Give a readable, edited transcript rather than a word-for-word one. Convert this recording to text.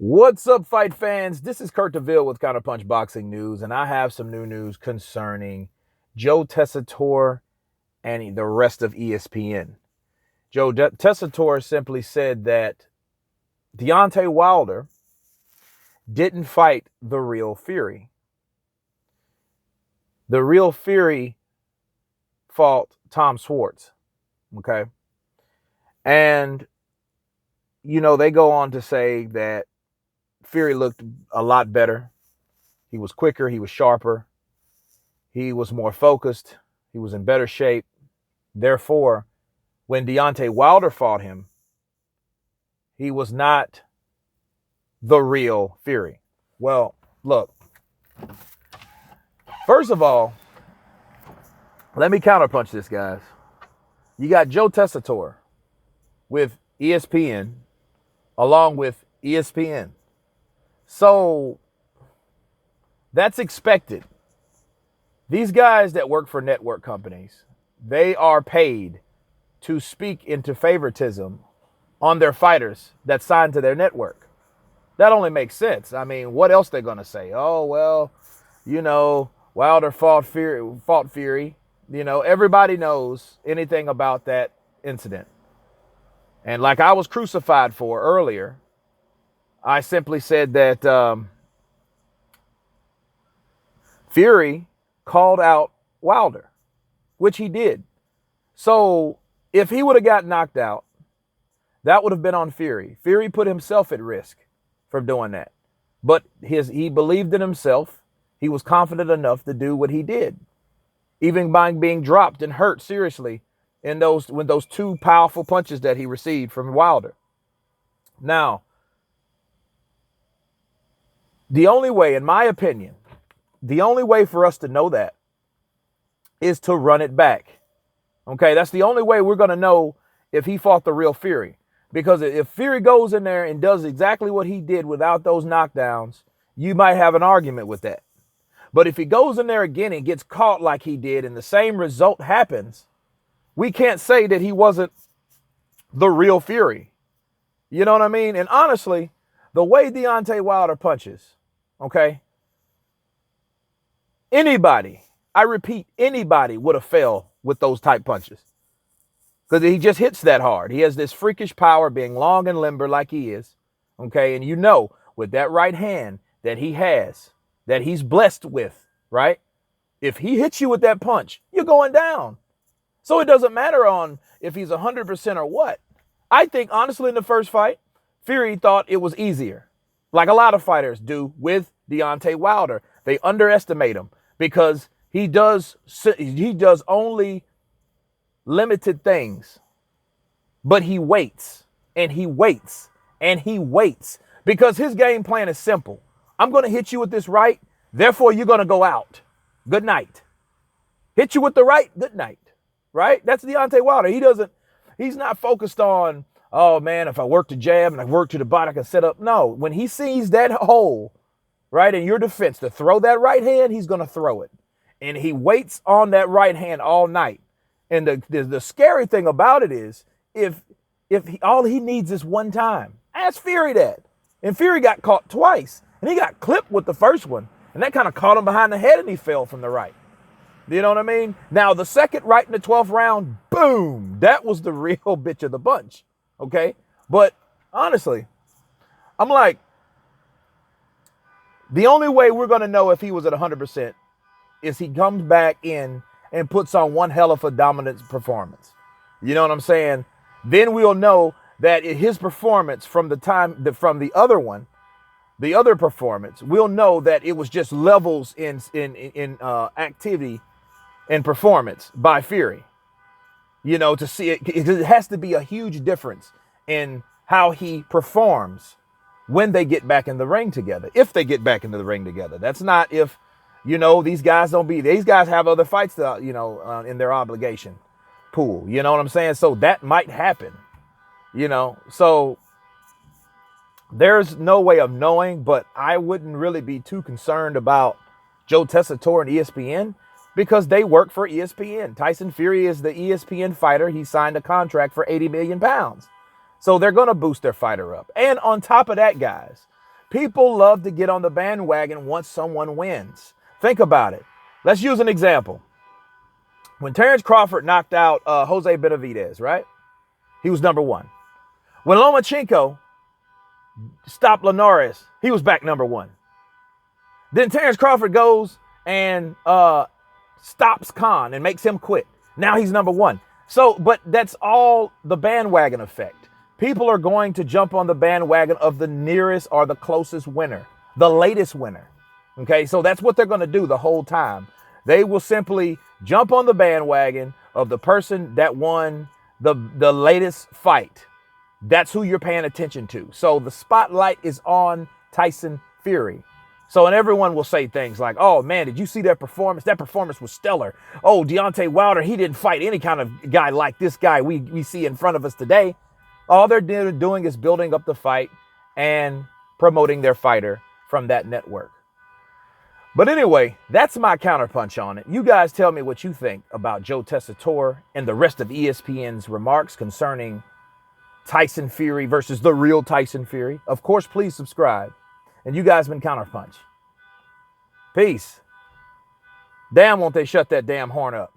What's up, fight fans? This is Kurt DeVille with Counterpunch Boxing News, and I have some new news concerning Joe Tessitore and the rest of ESPN. Tessitore simply said that Deontay Wilder didn't fight the real Fury. The real Fury fought Tom Schwartz, okay? And, they go on to say that Fury looked a lot better. He was quicker. He was sharper. He was more focused. He was in better shape. Therefore, when Deontay Wilder fought him, he was not the real Fury. Well, look. First of all, let me counterpunch this, guys. You got Joe Tessitore with ESPN along with ESPN. So that's expected. These guys that work for network companies, they are paid to speak into favoritism on their fighters that sign to their network. That only makes sense. I mean, what else they're going to say? Oh, well, Wilder fought Fury. Everybody knows anything about that incident. And like I was crucified for earlier, I simply said that Fury called out Wilder, which he did. So if he would have got knocked out, that would have been on Fury. Fury put himself at risk for doing that. But he believed in himself. He was confident enough to do what he did, even by being dropped and hurt seriously in those two powerful punches that he received from Wilder. Now, the only way, in my opinion, the only way for us to know that is to run it back. Okay, that's the only way we're going to know if he fought the real Fury. Because if Fury goes in there and does exactly what he did without those knockdowns, you might have an argument with that. But if he goes in there again and gets caught like he did and the same result happens, we can't say that he wasn't the real Fury. You know what I mean? And honestly, the way Deontay Wilder punches, okay, anybody, I repeat, anybody would have fell with those type punches. Because he just hits that hard. He has this freakish power, being long and limber like he is. Okay, and with that right hand that he has, that he's blessed with, right? If he hits you with that punch, you're going down. So it doesn't matter on if he's 100% or what. I think, honestly, in the first fight, Fury thought it was easier. Like a lot of fighters do with Deontay Wilder. They underestimate him because he does only limited things. But he waits and he waits and he waits because his game plan is simple. I'm going to hit you with this right, therefore you're going to go out. Good night. Hit you with the right, good night. Right? That's Deontay Wilder. He's not focused on, oh man, if I work the jab and I work to the body, I can set up. No, when he sees that hole, right, in your defense to throw that right hand, he's going to throw it. And he waits on that right hand all night. And the scary thing about it is if all he needs is one time. Ask Fury that. And Fury got caught twice. And he got clipped with the first one. And that kind of caught him behind the head and he fell from the right. You know what I mean? Now, the second right in the 12th round, boom, that was the real bitch of the bunch. Okay? But honestly, I'm like, the only way we're going to know if he was at 100% is he comes back in and puts on one hell of a dominant performance. You know what I'm saying? Then we'll know that his performance from the other performance, we'll know that it was just levels in activity and performance by Fury. To see it, it has to be a huge difference in how he performs when they get back in the ring together. If they get back into the ring together. That's not if, these guys have other fights, in their obligation pool. You know what I'm saying? So that might happen, so there's no way of knowing, but I wouldn't really be too concerned about Joe Tessitore and ESPN because they work for ESPN. Tyson Fury is the ESPN fighter. He signed a contract for 80 million pounds. So they're going to boost their fighter up. And on top of that, guys, People love to get on the bandwagon once someone wins. Think about it. Let's use an example. When Terrence Crawford knocked out Jose Benavidez, right? He was number one. When Lomachenko stopped Linares, he was back number one. Then Terrence Crawford goes and stops Khan and makes him quit. Now he's number one. So, but that's all the bandwagon effect. People are going to jump on the bandwagon of the nearest or the closest winner, the latest winner. Okay, so that's what they're going to do the whole time. They will simply jump on the bandwagon of the person that won the latest fight. That's who you're paying attention to. So the spotlight is on Tyson Fury. So, and everyone will say things like, oh man, did you see that performance? That performance was stellar. Oh, Deontay Wilder, he didn't fight any kind of guy like this guy we see in front of us today. All they're doing is building up the fight and promoting their fighter from that network. But anyway, that's my counterpunch on it. You guys tell me what you think about Joe Tessitore and the rest of ESPN's remarks concerning Tyson Fury versus the real Tyson Fury. Of course, please subscribe. And you guys been Counterpunch. Peace. Damn, won't they shut that damn horn up?